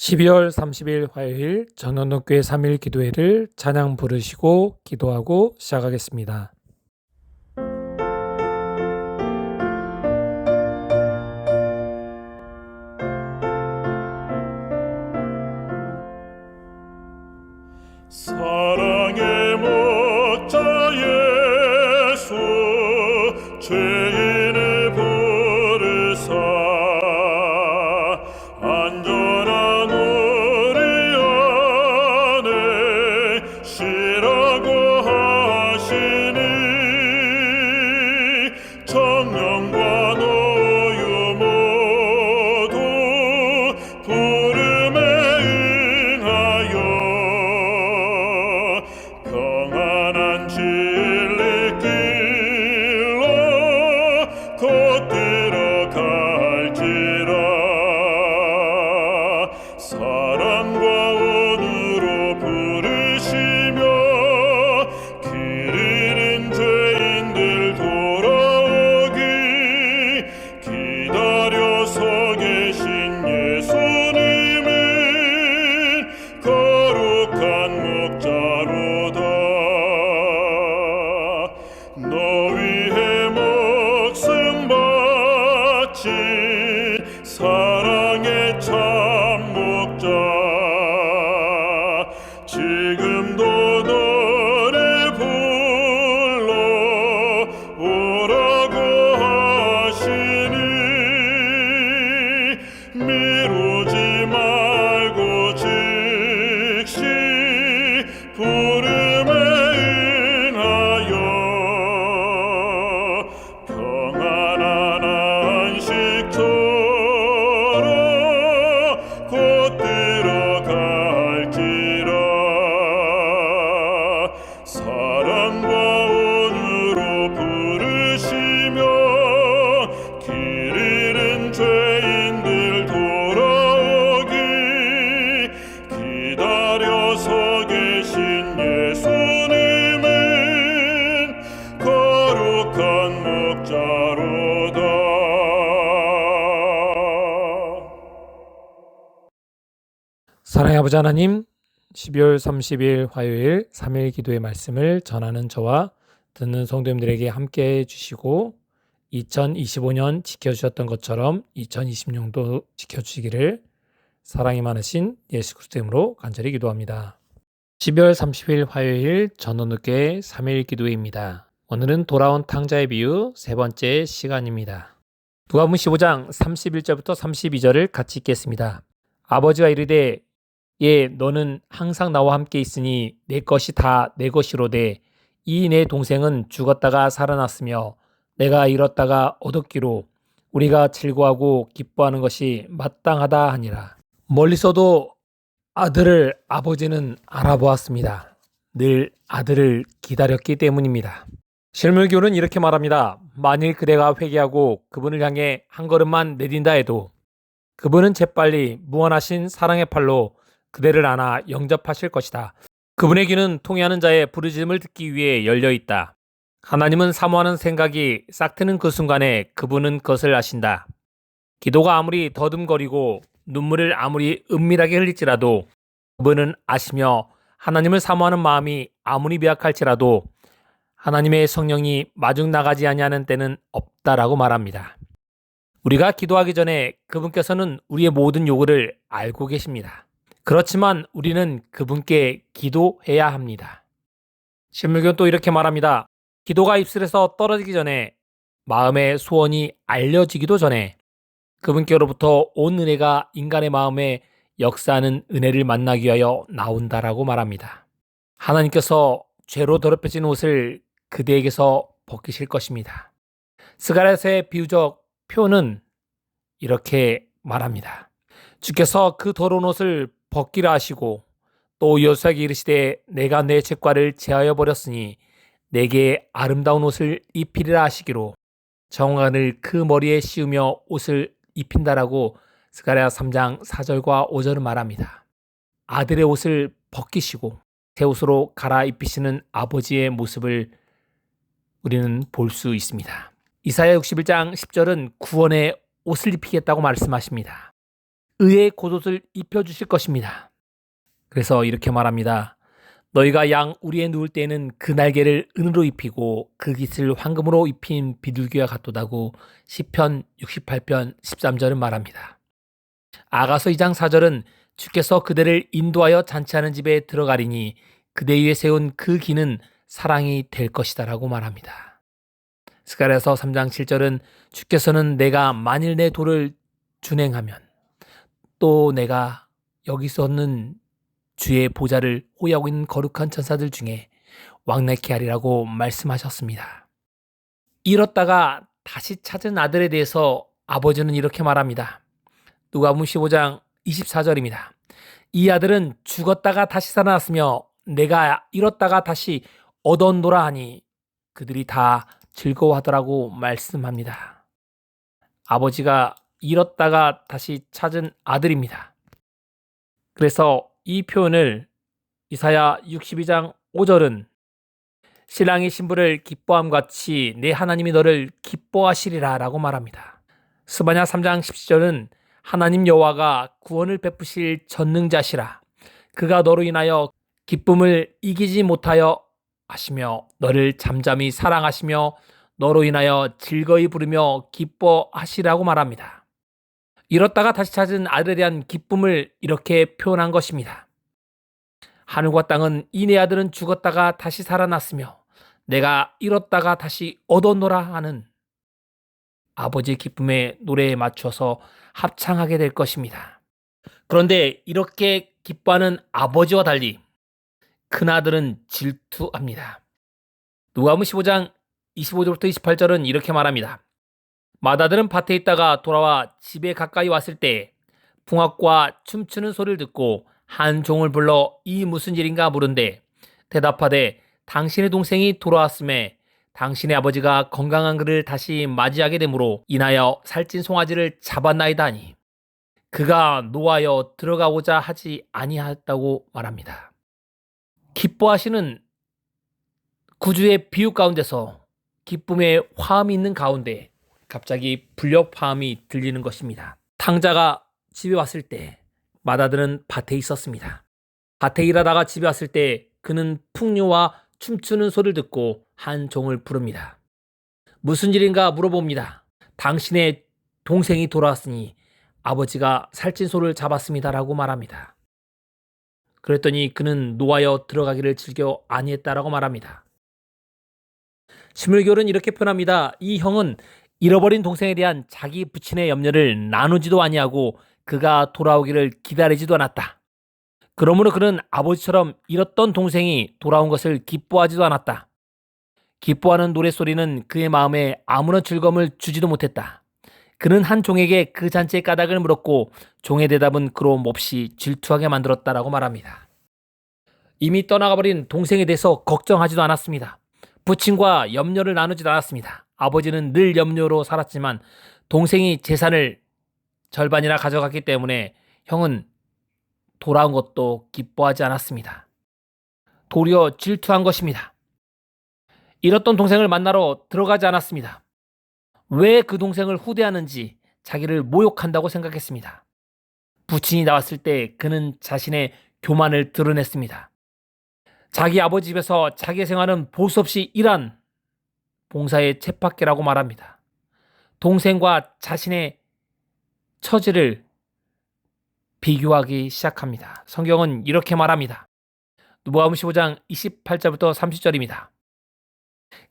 12월 30일 화요일 전원노교회 3일 기도회를 찬양 부르시고 기도하고 시작하겠습니다. 사랑의 목자 예수 죄인을 부르사 안전한 우리 안에 쉬라고 하시니 청년과 노유 모두 부름에 응하여 평안한 진리길로 곧 들어갈지라 사랑과 온유로 부르시며 길 잃은 죄인들 돌아오기 기다려서 계신 예수님은 거룩한 목자로다. 너 위해 목숨 바친 사랑의 참 목자 지금도 너를 불러 오라고 하시니 미루지 말고 즉시 부름에 응하여 평안한 안식처로 곧 들어갈지라 사랑과 온유로 부르시며 길 잃은 죄인들 돌아오기 기다려서 계신 예수님은 거룩한 목자로다. 사랑의 아버지 하나님, 12월 30일 화요일 3일 기도의 말씀을 전하는 저와 듣는 성도님들에게 함께 해주시고 2025년 지켜주셨던 것처럼 2020년도 지켜주시기를 사랑이 많으신 예수 그리스도 이름으로 간절히 기도합니다. 12월 30일 화요일 전원노교회 3일 기도회입니다. 오늘은 돌아온 탕자의 비유 세 번째 시간입니다. 누가복음 15장 31절부터 32절을 같이 읽겠습니다. 아버지가 이르되 예 너는 항상 나와 함께 있으니 내 것이 다 내 것이로되 이 내 동생은 죽었다가 살아났으며 내가 잃었다가 얻었기로 우리가 즐거워하고 기뻐하는 것이 마땅하다 하니라. 멀리서도 아들을 아버지는 알아보았습니다. 늘 아들을 기다렸기 때문입니다. 실물교는 이렇게 말합니다. 만일 그대가 회개하고 그분을 향해 한 걸음만 내딘다 해도 그분은 재빨리 무한하신 사랑의 팔로 그대를 안아 영접하실 것이다. 그분의 귀는 통회하는 자의 부르짖음을 듣기 위해 열려있다. 하나님은 사모하는 생각이 싹트는 그 순간에 그분은 그것을 아신다. 기도가 아무리 더듬거리고 눈물을 아무리 은밀하게 흘릴지라도 그분은 아시며 하나님을 사모하는 마음이 아무리 미약할지라도 하나님의 성령이 마중 나가지 아니하는 때는 없다라고 말합니다. 우리가 기도하기 전에 그분께서는 우리의 모든 요구를 알고 계십니다. 그렇지만 우리는 그분께 기도해야 합니다. 신물교는 또 이렇게 말합니다. 기도가 입술에서 떨어지기 전에 마음의 소원이 알려지기도 전에 그분께로부터 온 은혜가 인간의 마음에 역사하는 은혜를 만나기 위하여 나온다라고 말합니다. 하나님께서 죄로 더럽혀진 옷을 그대에게서 벗기실 것입니다. 스가랴서의 비유적 표는 이렇게 말합니다. 주께서 그 더러운 옷을 벗기라 하시고 또 여호수아에게 이르시되 내가 내 죄과를 제하여 버렸으니 내게 아름다운 옷을 입히리라 하시기로 정관을 그 머리에 씌우며 옷을 입힌다라고 스가랴 3장 4절과 5절은 말합니다. 아들의 옷을 벗기시고 새 옷으로 갈아입히시는 아버지의 모습을 우리는 볼 수 있습니다. 이사야 61장 10절은 구원의 옷을 입히겠다고 말씀하십니다. 의의 겉옷을 입혀주실 것입니다. 그래서 이렇게 말합니다. 너희가 양 우리에 누울 때에는 그 날개를 은으로 입히고 그 깃을 황금으로 입힌 비둘기와 같도다고 시편 68편 13절은 말합니다. 아가서 2장 4절은 주께서 그대를 인도하여 잔치하는 집에 들어가리니 그대 위에 세운 그 기는 사랑이 될 것이다 라고 말합니다. 스가랴서 3장 7절은 주께서는 내가 만일 내 도를 준행하면 또 내가 여기서는 주의 보좌를 호위하고 있는 거룩한 천사들 중에 왕래케 하리라고 말씀하셨습니다. 잃었다가 다시 찾은 아들에 대해서 아버지는 이렇게 말합니다. 누가복음 15장 24절입니다. 이 아들은 죽었다가 다시 살아났으며 내가 잃었다가 다시 얻었노라 하니 그들이 다 즐거워하더라고 말씀합니다. 아버지가 잃었다가 다시 찾은 아들입니다. 그래서 이 표현을 이사야 62장 5절은 신랑이 신부를 기뻐함 같이 내 하나님이 너를 기뻐하시리라 라고 말합니다. 스바냐 3장 17절은 하나님 여호와가 구원을 베푸실 전능자시라. 그가 너로 인하여 기쁨을 이기지 못하여 하시며 너를 잠잠히 사랑하시며 너로 인하여 즐거이 부르며 기뻐하시라고 말합니다. 잃었다가 다시 찾은 아들에 대한 기쁨을 이렇게 표현한 것입니다. 하늘과 땅은 이 내 아들은 죽었다가 다시 살아났으며 내가 잃었다가 다시 얻었노라 하는 아버지의 기쁨의 노래에 맞춰서 합창하게 될 것입니다. 그런데 이렇게 기뻐하는 아버지와 달리 큰아들은 질투합니다. 누가복음 15장 25절부터 28절은 이렇게 말합니다. 맏아들은 밭에 있다가 돌아와 집에 가까이 왔을 때 풍악과 춤추는 소리를 듣고 한 종을 불러 이 무슨 일인가 물은데 대답하되 당신의 동생이 돌아왔음에 당신의 아버지가 건강한 그를 다시 맞이하게 되므로 인하여 살찐 송아지를 잡았나이다 하니 그가 노하여 들어가고자 하지 아니하였다고 말합니다. 기뻐하시는 구주의 비유 가운데서 기쁨의 화음이 있는 가운데 갑자기 불력 화음이 들리는 것입니다. 탕자가 집에 왔을 때 맏아들은 밭에 있었습니다. 밭에 일하다가 집에 왔을 때 그는 풍류와 춤추는 소리를 듣고 한 종을 부릅니다. 무슨 일인가 물어봅니다. 당신의 동생이 돌아왔으니 아버지가 살찐 소를 잡았습니다라고 말합니다. 그랬더니 그는 노하여 들어가기를 즐겨 아니했다라고 말합니다. 신물교는 이렇게 표현합니다. 이 형은 잃어버린 동생에 대한 자기 부친의 염려를 나누지도 아니하고 그가 돌아오기를 기다리지도 않았다. 그러므로 그는 아버지처럼 잃었던 동생이 돌아온 것을 기뻐하지도 않았다. 기뻐하는 노랫소리는 그의 마음에 아무런 즐거움을 주지도 못했다. 그는 한 종에게 그 잔치의 까닭을 물었고 종의 대답은 그로 몹시 질투하게 만들었다라고 말합니다. 이미 떠나가버린 동생에 대해서 걱정하지도 않았습니다. 부친과 염려를 나누지도 않았습니다. 아버지는 늘 염려로 살았지만 동생이 재산을 절반이나 가져갔기 때문에 형은 돌아온 것도 기뻐하지 않았습니다. 도리어 질투한 것입니다. 잃었던 동생을 만나러 들어가지 않았습니다. 왜 그 동생을 후대하는지 자기를 모욕한다고 생각했습니다. 부친이 나왔을 때 그는 자신의 교만을 드러냈습니다. 자기 아버지 집에서 자기 생활은 보수 없이 일한 봉사의 쳇바퀴라고 말합니다. 동생과 자신의 처지를 비교하기 시작합니다. 성경은 이렇게 말합니다. 누가복음 15장 28절부터 30절입니다.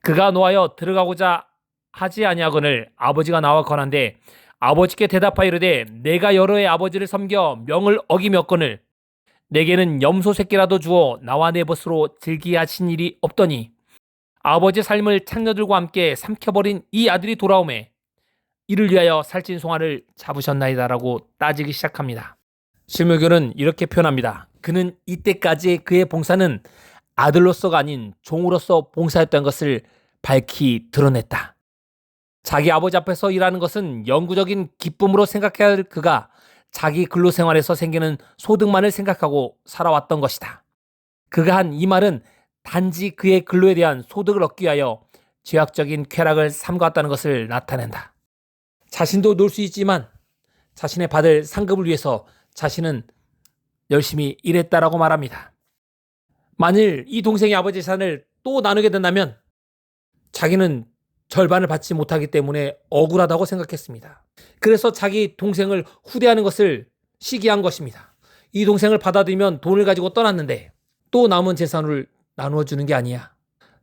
그가 노하여 들어가고자 하지 아니하거늘 아버지가 나와 권한대 아버지께 대답하여 이르되 내가 여러 해 아버지를 섬겨 명을 어기었거늘 내게는 염소 새끼라도 주어 나와 내 벗으로 즐기게 하신 일이 없더니 아버지의 삶을 창녀들과 함께 삼켜버린 이 아들이 돌아오매 이를 위하여 살찐 송아를 잡으셨나이다라고 따지기 시작합니다. 실무교는 이렇게 표현합니다. 그는 이때까지의 그의 봉사는 아들로서가 아닌 종으로서 봉사했던 것을 밝히 드러냈다. 자기 아버지 앞에서 일하는 것은 영구적인 기쁨으로 생각해야 할 그가 자기 근로생활에서 생기는 소득만을 생각하고 살아왔던 것이다. 그가 한 이 말은 단지 그의 근로에 대한 소득을 얻기 위하여 죄악적인 쾌락을 삼가왔다는 것을 나타낸다. 자신도 놀 수 있지만 자신의 받을 상급을 위해서 자신은 열심히 일했다라고 말합니다. 만일 이 동생이 아버지 재산을 또 나누게 된다면 자기는 절반을 받지 못하기 때문에 억울하다고 생각했습니다. 그래서 자기 동생을 후대하는 것을 시기한 것입니다. 이 동생을 받아들이면 돈을 가지고 떠났는데 또 남은 재산을 나누어 주는 게 아니야.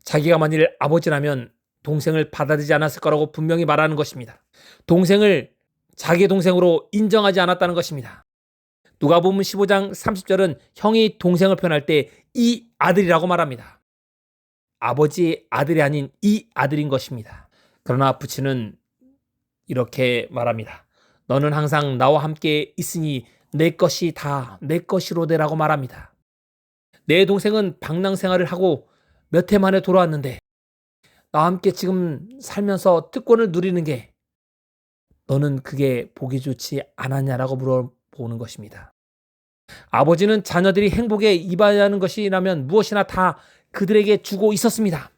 자기가 만일 아버지라면 동생을 받아들이지 않았을 거라고 분명히 말하는 것입니다. 동생을 자기 동생으로 인정하지 않았다는 것입니다. 누가복음 15장 30절은 형이 동생을 표현할 때 이 아들이라고 말합니다. 아버지의 아들이 아닌 이 아들인 것입니다. 그러나 부친은 이렇게 말합니다. 너는 항상 나와 함께 있으니 내 것이 다 내 것이로되라고 말합니다. 내 동생은 방랑 생활을 하고 몇 해 만에 돌아왔는데 나와 함께 지금 살면서 특권을 누리는 게 너는 그게 보기 좋지 않았냐라고 물어보는 것입니다. 아버지는 자녀들이 행복에 입어야 하는 것이라면 무엇이나 다 그들에게 주고 있었습니다.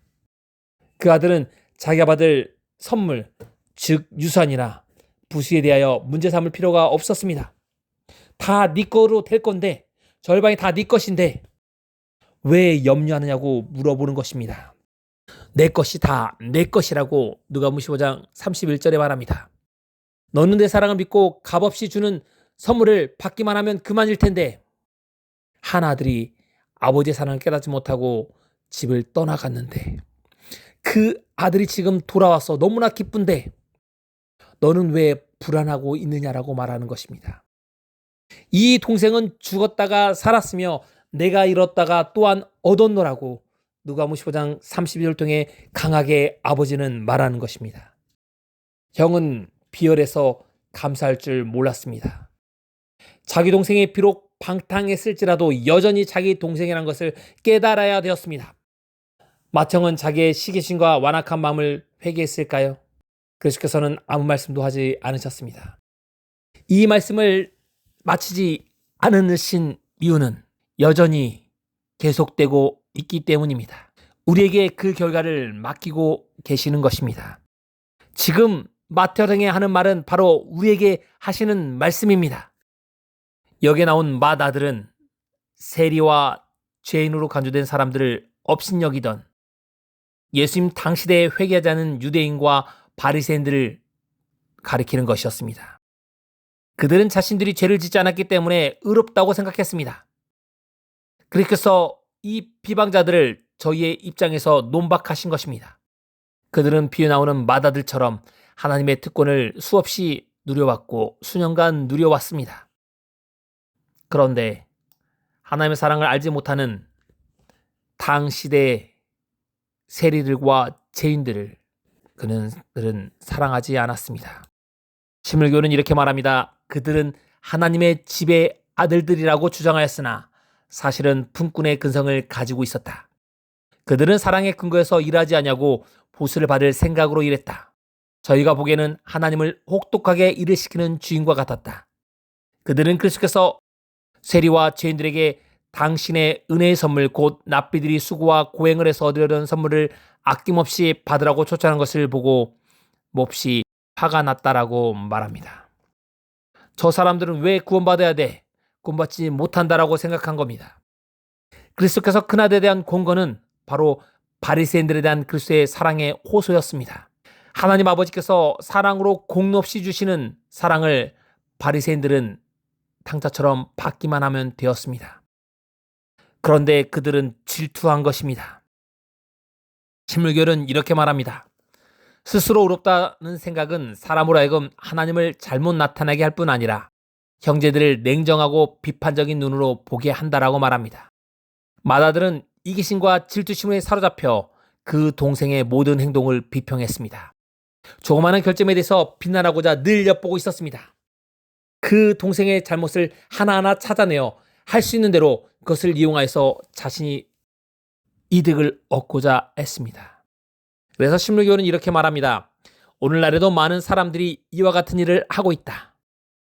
그 아들은 자기가 받을 선물, 즉 유산이나 부수에 대하여 문제 삼을 필요가 없었습니다. 다 네 거로 될 건데, 절반이 다 네 것인데 왜 염려하느냐고 물어보는 것입니다. 내 것이 다 내 것이라고 누가복음 15장 31절에 말합니다. 너는 내 사랑을 믿고 값없이 주는 선물을 받기만 하면 그만일 텐데 한 아들이 아버지의 사랑을 깨닫지 못하고 집을 떠나갔는데 그 아들이 지금 돌아와서 너무나 기쁜데 너는 왜 불안하고 있느냐라고 말하는 것입니다. 이 동생은 죽었다가 살았으며 내가 잃었다가 또한 얻었노라고 누가복음 15장 32절 통해 강하게 아버지는 말하는 것입니다. 형은 비열해서 감사할 줄 몰랐습니다. 자기 동생이 비록 방탕했을지라도 여전히 자기 동생이라는 것을 깨달아야 되었습니다. 맏형은 자기의 시기심과 완악한 마음을 회개했을까요? 그리스도께서는 아무 말씀도 하지 않으셨습니다. 이 말씀을 마치지 않으신 이유는 여전히 계속되고 있기 때문입니다. 우리에게 그 결과를 맡기고 계시는 것입니다. 지금 마태형이 하는 말은 바로 우리에게 하시는 말씀입니다. 여기에 나온 맏아들은 세리와 죄인으로 간주된 사람들을 업신여기던 예수님 당시대에 회개하지 않은 유대인과 바리새인들을 가리키는 것이었습니다. 그들은 자신들이 죄를 짓지 않았기 때문에 의롭다고 생각했습니다. 그래서 이 비방자들을 저희의 입장에서 논박하신 것입니다. 그들은 비에 나오는 맏아들처럼 하나님의 특권을 수없이 누려왔고 수년간 누려왔습니다. 그런데 하나님의 사랑을 알지 못하는 당시대의 세리들과 죄인들을 그들은 사랑하지 않았습니다. 신물교는 이렇게 말합니다. 그들은 하나님의 집의 아들들이라고 주장하였으나 사실은 품꾼의 근성을 가지고 있었다. 그들은 사랑의 근거에서 일하지 않냐고 보수를 받을 생각으로 일했다. 저희가 보기에는 하나님을 혹독하게 일을 시키는 주인과 같았다. 그들은 그리스도께서 세리와 죄인들에게 당신의 은혜의 선물 곧 납비들이 수고와 고행을 해서 얻으려던 선물을 아낌없이 받으라고 초청한 것을 보고 몹시 화가 났다라고 말합니다. 저 사람들은 왜 구원받아야 돼? 구원받지 못한다라고 생각한 겁니다. 그리스도께서 그날에 대한 공건은 바로 바리새인들에 대한 그리스도의 사랑의 호소였습니다. 하나님 아버지께서 사랑으로 공로 없이 주시는 사랑을 바리새인들은 탕자처럼 받기만 하면 되었습니다. 그런데 그들은 질투한 것입니다. 신물교는 이렇게 말합니다. 스스로 의롭다는 생각은 사람으로 하여금 하나님을 잘못 나타나게 할 뿐 아니라 형제들을 냉정하고 비판적인 눈으로 보게 한다라고 말합니다. 맏아들은 이기심과 질투심에 사로잡혀 그 동생의 모든 행동을 비평했습니다. 조그마한 결점에 대해서 비난하고자 늘 엿보고 있었습니다. 그 동생의 잘못을 하나하나 찾아내어 할 수 있는 대로 그것을 이용하여서 자신이 이득을 얻고자 했습니다. 그래서 신물교는 이렇게 말합니다. 오늘날에도 많은 사람들이 이와 같은 일을 하고 있다.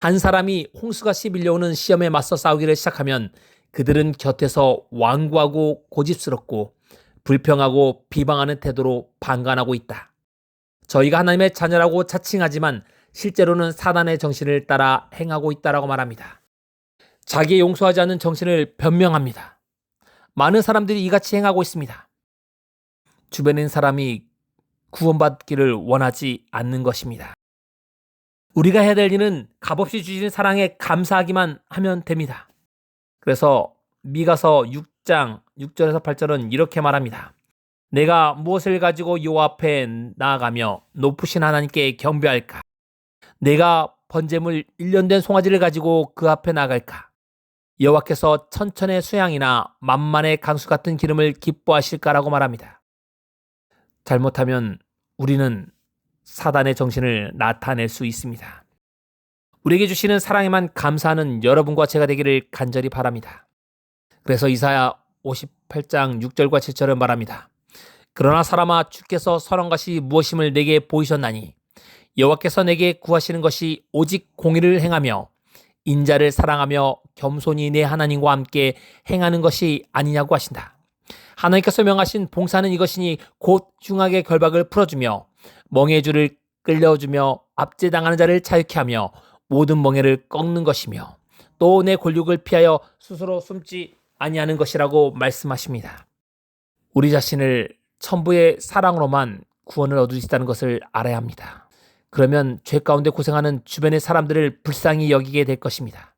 한 사람이 홍수같이 밀려오는 시험에 맞서 싸우기를 시작하면 그들은 곁에서 완고하고 고집스럽고 불평하고 비방하는 태도로 방관하고 있다. 저희가 하나님의 자녀라고 자칭하지만 실제로는 사단의 정신을 따라 행하고 있다라고 말합니다. 자기의 용서하지 않는 정신을 변명합니다. 많은 사람들이 이같이 행하고 있습니다. 주변에 있는 사람이 구원받기를 원하지 않는 것입니다. 우리가 해야 될 일은 값없이 주시는 사랑에 감사하기만 하면 됩니다. 그래서 미가서 6장 6절에서 8절은 이렇게 말합니다. 내가 무엇을 가지고 여호와 앞에 나아가며 높으신 하나님께 경배할까? 내가 번제물 1년 된 송아지를 가지고 그 앞에 나갈까? 여호와께서 천천의 수양이나 만만의 강수 같은 기름을 기뻐하실까라고 말합니다. 잘못하면 우리는 사단의 정신을 나타낼 수 있습니다. 우리에게 주시는 사랑에만 감사하는 여러분과 제가 되기를 간절히 바랍니다. 그래서 이사야 58장 6절과 7절은 말합니다. 그러나 사람아, 주께서 선한 것이 무엇임을 내게 보이셨나니 여호와께서 내게 구하시는 것이 오직 공의를 행하며 인자를 사랑하며 겸손히 내 하나님과 함께 행하는 것이 아니냐고 하신다. 하나님께서 명하신 봉사는 이것이니 곧 흉악의 결박을 풀어주며 멍에의 줄을 끌려주며 압제당하는 자를 자유케 하며 모든 멍에를 꺾는 것이며 또 내 권력을 피하여 스스로 숨지 아니하는 것이라고 말씀하십니다. 우리 자신을 천부의 사랑으로만 구원을 얻을 수 있다는 것을 알아야 합니다. 그러면 죄 가운데 고생하는 주변의 사람들을 불쌍히 여기게 될 것입니다.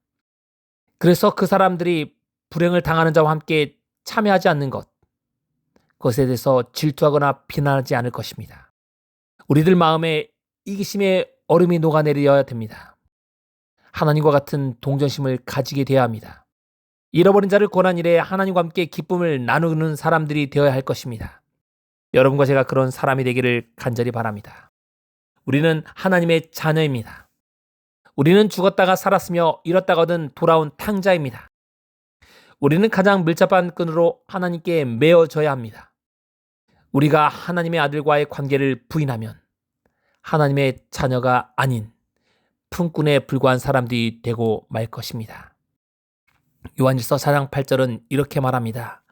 그래서 그 사람들이 불행을 당하는 자와 함께 참여하지 않는 것, 그것에 대해서 질투하거나 비난하지 않을 것입니다. 우리들 마음에 이기심의 얼음이 녹아내려야 됩니다. 하나님과 같은 동정심을 가지게 되어야 합니다. 잃어버린 자를 구원한 일에 하나님과 함께 기쁨을 나누는 사람들이 되어야 할 것입니다. 여러분과 제가 그런 사람이 되기를 간절히 바랍니다. 우리는 하나님의 자녀입니다. 우리는 죽었다가 살았으며 잃었다가 얻은 돌아온 탕자입니다. 우리는 가장 밀접한 끈으로 하나님께 매어져야 합니다. 우리가 하나님의 아들과의 관계를 부인하면 하나님의 자녀가 아닌 품꾼에 불과한 사람들이 되고 말 것입니다. 요한일서 4장 8절은 이렇게 말합니다.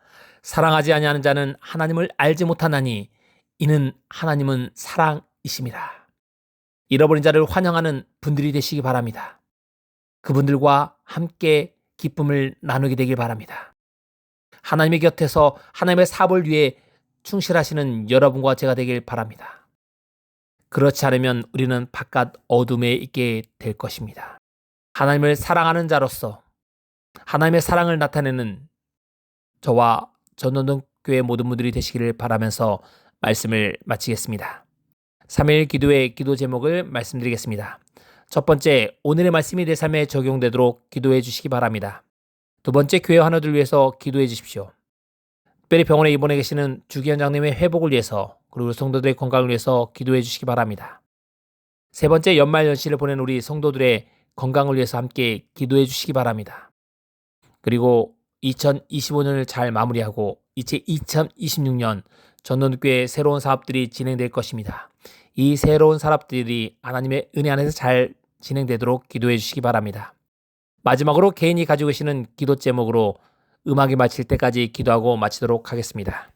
사랑하지 아니하는 자는 하나님을 알지 못하나니 이는 하나님은 사랑이심이라. 잃어버린 자를 환영하는 분들이 되시기 바랍니다. 그분들과 함께 기쁨을 나누게 되길 바랍니다. 하나님의 곁에서 하나님의 사업을 위해 충실하시는 여러분과 제가 되길 바랍니다. 그렇지 않으면 우리는 바깥 어둠에 있게 될 것입니다. 하나님을 사랑하는 자로서 하나님의 사랑을 나타내는 저와 전원동교회 모든 분들이 되시기를 바라면서 말씀을 마치겠습니다. 3일 기도의 기도 제목을 말씀드리겠습니다. 첫 번째, 오늘의 말씀이 내 삶에 적용되도록 기도해 주시기 바랍니다. 두 번째, 교회 하나들 위해서 기도해 주십시오. 특별히 병원에 입원해 계시는 주기원장님의 회복을 위해서 그리고 성도들의 건강을 위해서 기도해 주시기 바랍니다. 세 번째, 연말 연시를 보낸 우리 성도들의 건강을 위해서 함께 기도해 주시기 바랍니다. 그리고 2025년을 잘 마무리하고 이제 2026년 전원교회 새로운 사업들이 진행될 것입니다. 이 새로운 사업들이 하나님의 은혜 안에서 잘 진행되도록 기도해 주시기 바랍니다. 마지막으로 개인이 가지고 계시는 기도 제목으로 음악이 마칠 때까지 기도하고 마치도록 하겠습니다.